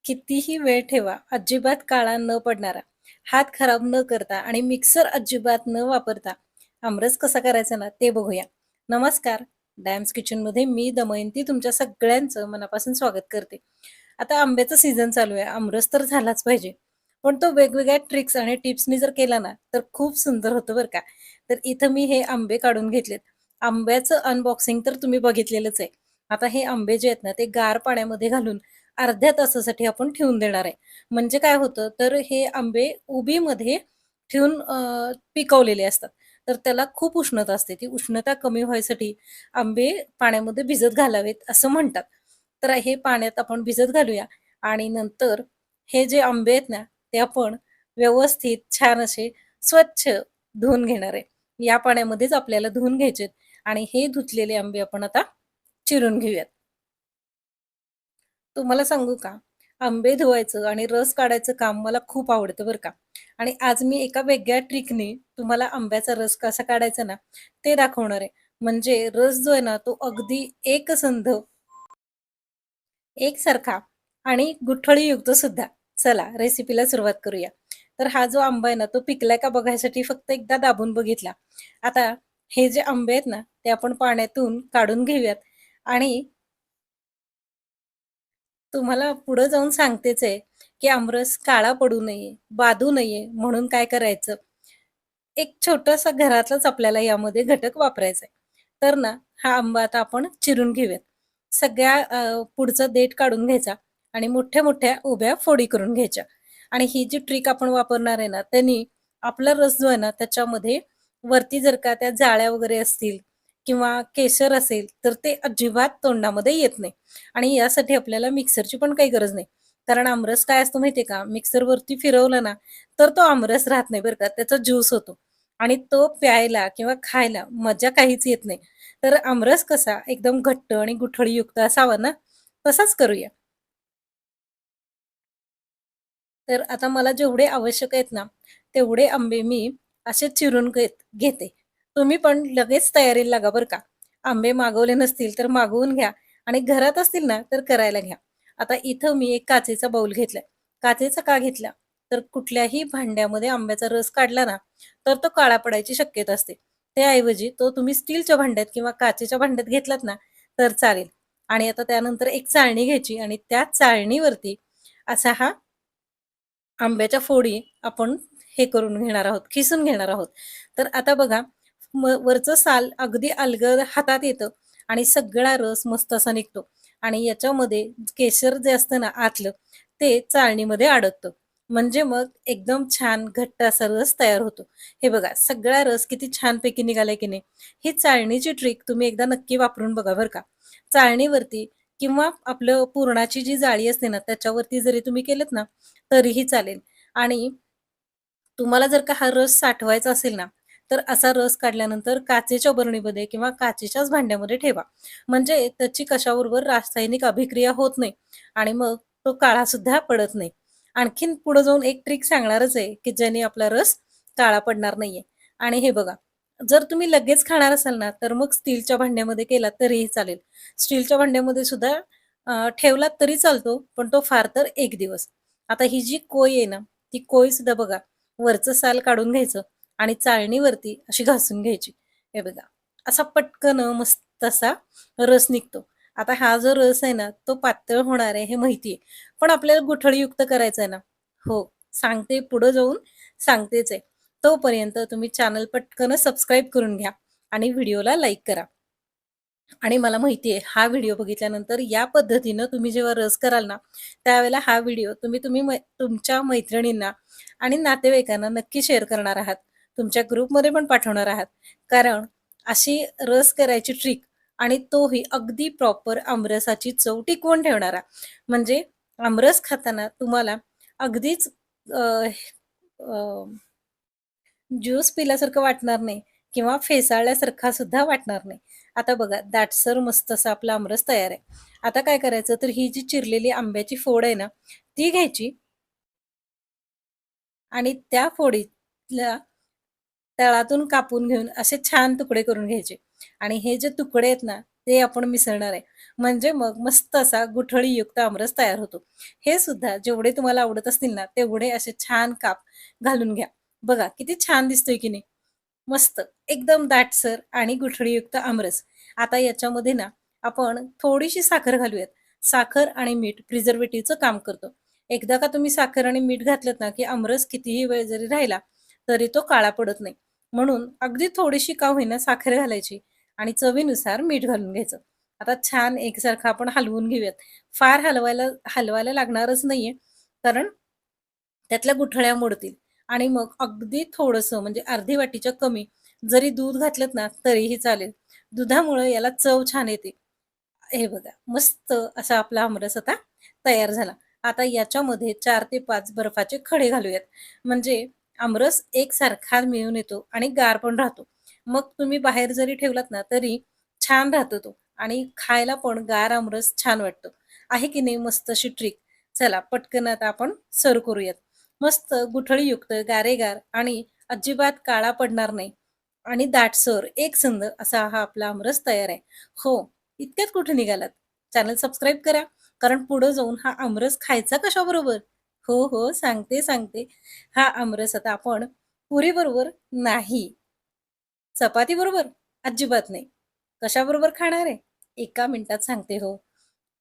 कितीही वेळ ठेवा, अजिबात काळा न पडणारा, हात खराब न करता आणि मिक्सर अजिबात न वापरता आमरस कसा करायचा ना, ते बघूया. नमस्कार, डॅम्स किचनमध्ये मी दमयंती तुमच्या सगळ्यांचं मनापासून स्वागत करते. आता आंब्याचा सीझन चालू आहे, आमरस तर झालाच पाहिजे. पण तो वेगवेगळ्या ट्रिक्स आणि टिप्सनी जर केला ना, तर खूप सुंदर होतं बरं का. तर इथं मी हे आंबे काढून घेतलेत. आंब्याचं अनबॉक्सिंग तर तुम्ही बघितलेलंच आहे. आता हे आंबे जे आहेत ना, ते गार पाण्यामध्ये घालून अर्ध्या तासासाठी आपण ठेवून देणार आहे. म्हणजे काय होतं, तर हे आंबे उबीमध्ये ठेवून पिकवलेले असतात. तर त्याला खूप उष्णता असते. ती उष्णता कमी व्हायसाठी आंबे पाण्यामध्ये भिजत घालावेत असं म्हणतात. तर हे पाण्यात आपण भिजत घालूया आणि नंतर हे जे आंबे आहेत ना, ते आपण व्यवस्थित छान असे स्वच्छ धुवून घेणार आहे. या पाण्यामध्येच आपल्याला धुवून घ्यायचेत आणि हे धुतलेले आंबे आपण आता चिरून घेऊयात. तुम्हाला सांगू का? आंबे धुवायचं आणि रस काढायचं काम मला खूप आवडतं बरं का. आणि आज मी एका वेगळ्या ट्रिकनी तुम्हाला आंब्याचा रस कसा काढायचा ना, ते दाखवणार आहे. म्हणजे रस जो आहे ना, तो अगदी एकसंध, एकसारखा आणि गुठळीयुक्त सुद्धा. चला रेसिपीला सुरुवात करूया. तर हा जो आंबा आहे ना, तो पिकलाय का बघायसाठी फक्त एकदा दाबून बघितला. आता हे जे आंबे आहेत ना, ते आपण पाण्यातून काढून घेऊयात आणि तुम्हाला पुढे जाऊन सांगतेच आहे, की आमरस काळा पडू नये, बाधू नये म्हणून काय करायचं? एक छोटासा घरातलाच आपल्याला यामध्ये घटक वापरायचा आहे. तर ना, हा आंबा आता आपण चिरून घेऊयात. सगळ्या पुढचा देठ काढून घ्यायचा आणि मोठ्या-मोठ्या उभ्या फोडी करून घ्यायच्या. आणि ही जी ट्रिक आपण वापरणार आहे ना, त्यांनी आपला रस जो आहे ना, त्याच्यामध्ये वरती जर का त्या जाळ्या वगैरे असतील किंवा केशर असेल, तर ते अजिबात तोंडामध्ये येत नाही. आणि यासाठी आपल्याला मिक्सरची पण काही गरज नाही. कारण आमरस काय असतो माहिती का? मिक्सरवरती फिरवलं ना, तर तो आमरस राहत नाही बरं का, त्याचा ज्यूस होतो आणि तो प्यायला किंवा खायला मजा काहीच येत नाही. तर आमरस कसा एकदम घट्ट आणि गुठळीयुक्त असावा ना, तसाच करूया. तर आता मला जेवढे आवश्यक आहेत ना, तेवढे आंबे मी असे चिरून घेते. तुम्ही पण लगेच तयारीला लागा बरं का. आंबे मागवले नसतील तर मागवून घ्या आणि घरात असतील ना, तर करायला घ्या. आता इथं मी एक काचेचा बाउल घेतलाय. काचेचा का घेतला? तर कुठल्याही भांड्यामध्ये आंब्याचा रस काढला ना, तर तो काळा पडायची शक्यता असते. त्याऐवजी तो तुम्ही स्टीलच्या भांड्यात किंवा काचेच्या भांड्यात घेतलात ना, तर चालेल. आणि आता त्यानंतर एक चाळणी घ्यायची आणि त्या चाळणीवरती असा हा आंब्याच्या फोडी आपण हे करून घेणार आहोत, खिसून घेणार आहोत. तर आता बघा वरचं साल अगदी अलगद हातात येतं आणि सगळा रस मस्त असा निघतो आणि याच्यामध्ये केशर जे असतं ना आतलं, ते चाळणीमध्ये अडकतं. म्हणजे मग एकदम छान घट्ट असा रस तयार होतो. हे बघा सगळा रस किती छानपैकी निघालाय की नाही. ही चाळणीची ट्रिक तुम्ही एकदा नक्की वापरून बघा बरं का. चाळणीवरती किंवा आपलं पुरणाची जी जाळी असते ना, त्याच्यावरती जरी तुम्ही केलत ना, तरीही चालेल. आणि तुम्हाला जर का हा रस साठवायचा असेल ना, तर असा रस काढल्यानंतर काचेच्या बरणीमध्ये किंवा काचेच्याच भांड्यामध्ये ठेवा. म्हणजे त्याची कशाबरोबर रासायनिक अभिक्रिया होत नाही आणि मग तो काळा सुद्धा पडत नाही. आणखीन पुढे जाऊन एक ट्रिक सांगणारच आहे, की ज्याने आपला रस काळा पडणार नाहीये. आणि हे बघा, जर तुम्ही लगेच खाणार असाल ना, तर मग स्टीलच्या भांड्यामध्ये केलात तरीही चालेल. स्टीलच्या भांड्यामध्ये सुद्धा ठेवलात तरी चालतो, पण तो फार तर 1 दिवस. आता ही जी कोय आहे ना, ती कोय सुद्धा बघा, वरचं साल काढून घ्यायचं आणि चाळणीवरती अशी घासून घ्यायची. हे बघा, असा पटकन मस्त असा रस निघतो. आता हा जो रस आहे ना, तो पातळ होणार आहे हे माहिती आहे. पण आपल्याला गुठळीयुक्त करायचा आहे ना. हो, सांगते पुढे जाऊन सांगतेच आहे. तोपर्यंत तुम्ही चॅनल पटकन सबस्क्राईब करून घ्या आणि व्हिडिओला लाईक करा. आणि मला माहिती आहे हा व्हिडिओ बघितल्यानंतर या पद्धतीनं तुम्ही जेव्हा रस कराल ना, त्यावेळेला हा व्हिडिओ तुम्ही तुम्ही तुमच्या मैत्रिणींना आणि नातेवाईकांना नक्की शेअर करणार आहात. तुमच्या ग्रुपमध्ये पण पाठवणार आहात. कारण अशी रस करायची ट्रिक आणि तोही अगदी प्रॉपर आमरसाची चव टिकवून ठेवणारा. म्हणजे आमरस खाताना तुम्हाला अगदीच अ, अ, ज्यूस पिल्यासारखं वाटणार नाही किंवा फेसाळल्यासारखा सुद्धा वाटणार नाही. आता बघा दाटसर मस्त असा आपला आमरस तयार आहे. आता काय करायचं तर ही जी चिरलेली आंब्याची फोड आहे ना, ती घ्यायची आणि त्या फोडीला तळातून कापून घेऊन असे छान तुकडे करून घ्यायचे आणि हे जे तुकडे आहेत ना, ते आपण मिसळणार आहे. म्हणजे मग मस्त असा गुठळीयुक्त आमरस तयार होतो. हे सुद्धा जेवढे तुम्हाला आवडत असतील ना, तेवढे असे छान काप घालून घ्या. बघा किती छान दिसतोय की नाही? मस्त एकदम दाटसर आणि गुठळीयुक्त आमरस. आता याच्यामध्ये ना आपण थोडीशी साखर घालूयात. साखर आणि मीठ प्रिझर्व्हेटिव्हचं काम करतो. एकदा का तुम्ही साखर आणि मीठ घातलत ना, की आमरस कितीही वेळ जरी राहिला, तरी तो काळा पडत नाही. म्हणून अगदी थोडीशी का होईना साखर घालायची आणि चवीनुसार मीठ घालून घ्यायचं. आता छान एकसारखं आपण हलवून घेऊयात. फार हलवायला हलवायला लागणारच नाहीये, कारण त्यातल्या गुठळ्या मोडतील आणि मग अगदी थोडंसं म्हणजे अर्धी वाटीच्या कमी जरी दूध घातलत ना, तरीही चालेल. दुधामुळे याला चव छान येते. हे बघा, मस्त असा आपला आमरस आता तयार झाला. आता याच्यामध्ये 4 ते 5 बर्फाचे खडे घालूयात. म्हणजे आमरस एकसारखा मिळून येतो आणि गार पण राहतो. मग तुम्ही बाहेर जरी ठेवलात ना, तरी छान राहतो तो आणि खायला पण गार आमरस छान वाटतो. आहे की नाही मस्त अशी ट्रिक? चला पटकन आता आपण सर्व्ह करूयात. मस्त गुठळीयुक्त, गारेगार आणि अजिबात काळा पडणार नाही आणि दाटसर, एकसंध असा हा आपला आमरस तयार आहे. हो, इतक्यात कुठे निघालात? चॅनल सबस्क्राईब करा. कारण पुढे जाऊन हा आमरस खायचा कशाबरोबर? हो, हो, सांगते, सांगते. हा आमरस आता आपण पुरीबरोबर नाही, चपातीबरोबर अजिबात नाही. कशाबरोबर खाणार आहे? एका मिनिटात सांगते हो.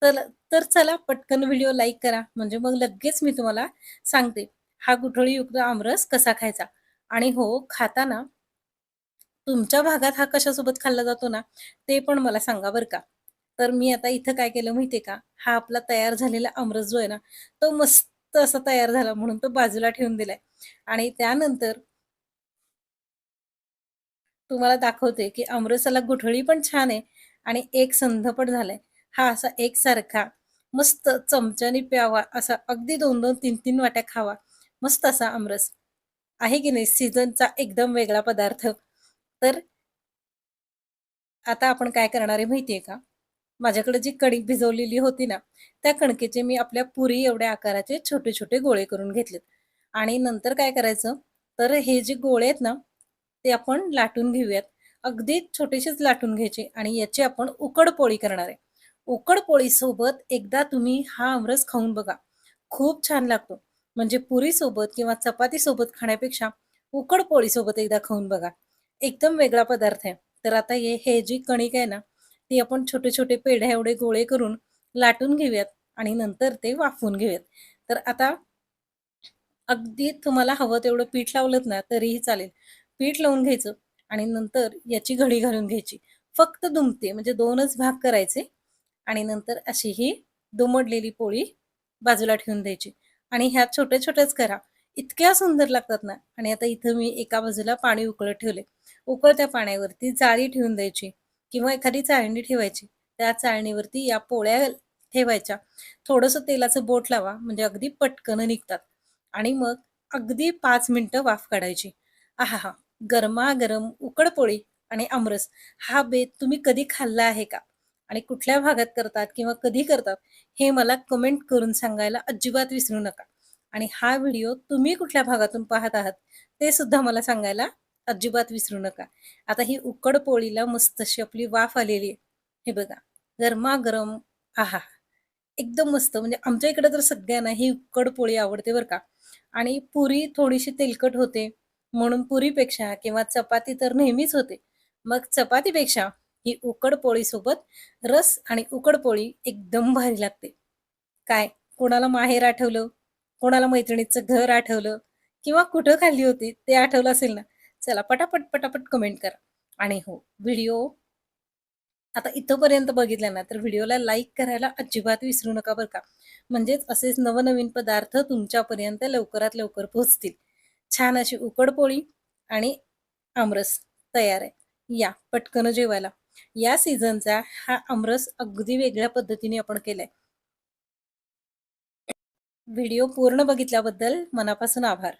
तर तर चला पटकन व्हिडिओ लाईक करा. म्हणजे मग लगेच मी तुम्हाला सांगते, हा गुठळीयुक्त आमरस कसा खायचा. आणि हो, खाताना तुमच्या भागात हा कशासोबत खाल्ला जातो ना, ते पण मला सांगा बरं का. तर मी आता इथं काय केलं माहिती का, हा आपला तयार झालेला आमरस जो आहे ना, तो मस्त असा तयार झाला म्हणून तो बाजूला ठेवून दिलाय. आणि त्यानंतर तुम्हाला दाखवते, की आमरसाला गुठळी पण छान आहे आणि एकसंध पण झालाय. हा असा एकसारखा मस्त चमच्यानी प्यावा, असा अगदी 2-2, 3-3 वाट्या खावा. मस्त असा आमरस. आहे की नाही सीझनचा एकदम वेगळा पदार्थ. तर आता आपण काय करणार आहे माहिती का? माझ्याकडे जी कणिक भिजवलेली होती ना, त्या कणकेचे मी आपल्या पुरी एवढ्या आकाराचे छोटे-छोटे गोळे करून घेतलेत. आणि नंतर काय करायचं, तर हे जे गोळे आहेत ना, ते आपण लाटून घेऊयात. अगदी छोटेसेच लाटून घ्यायचे आणि याची आपण उकडपोळी करणार आहे. उकडपोळीसोबत एकदा तुम्ही हा आमरस खाऊन बघा. खूप छान लागतो. म्हणजे पुरीसोबत किंवा चपातीसोबत खाण्यापेक्षा उकडपोळीसोबत एकदा खाऊन बघा. एकदम वेगळा पदार्थ आहे. तर आता हे जी कणिक आहे ना, ती आपण छोटे-छोटे पेढ्या एवढे गोळे करून लाटून घेऊयात आणि नंतर ते वाफवून घेऊयात. तर आता अगदी तुम्हाला हवं तेवढं पीठ लावलत ना, तरीही चालेल. पीठ लावून घ्यायचं आणि नंतर याची घडी घालून घ्यायची. फक्त दुमते म्हणजे 2च भाग करायचे आणि नंतर अशी ही दुमडलेली पोळी बाजूला ठेवून द्यायची आणि ह्या छोट्या-छोट्याच करा. इतक्या सुंदर लागतात ना आणि आता इथं मी एका बाजूला पाणी उकळत ठेवले. उकळत्या पाण्यावरती जाळी ठेवून द्यायची किंवा एखादी चाळणी ठेवायची. त्या चाळणीवरती या पोळ्या ठेवायच्या. थोडंसं तेलाचं बोट लावा म्हणजे अगदी पटकन निघतात आणि मग अगदी 5 मिनिटं वाफ काढायची. आहाहा! गरमागरम उकडपोळी आणि आमरस हा बेत तुम्ही कधी खाल्ला आहे का? आणि कुठल्या भागात करतात किंवा कधी करतात हे मला कमेंट करून सांगायला अजिबात विसरू नका. आणि हा व्हिडिओ तुम्ही कुठल्या भागातून पाहत आहात ते सुद्धा मला सांगायला अजिबात विसरू नका. आता ही उकड पोळीला मस्त अशी आपली वाफ आलेली आहे. हे बघा, गरमागरम आहा! एकदम मस्त म्हणजे आमच्या इकडे तर सगळ्यांना ही उकड पोळी आवडते बरं का. आणि पुरी थोडीशी तेलकट होते, म्हणून पुरीपेक्षा किंवा चपाती तर नेहमीच होते. मग चपातीपेक्षा ही उकड पोळीसोबत रस आणि उकड पोळी एकदम भारी लागते. काय कोणाला माहेर आठवलं, कोणाला मैत्रिणीचं घर आठवलं किंवा कुठं खाल्ली होती ते आठवलं असेल ना, चला पटापट, पटापट कमेंट करा. आणि हो, व्हिडिओ आता इथपर्यंत बघितलं ना, तर व्हिडिओला लाईक करायला अजिबात विसरू नका बरं का. म्हणजेच असेच नवनवीन पदार्थ तुमच्यापर्यंत लवकरात लवकर पोहोचतील. छान अशी उकडपोळी आणि आमरस तयार आहे. या पटकन जेवायला. या सीझनचा हा आमरस अगदी वेगळ्या पद्धतीने आपण केलाय. व्हिडिओ पूर्ण बघितल्याबद्दल मनापासून आभार.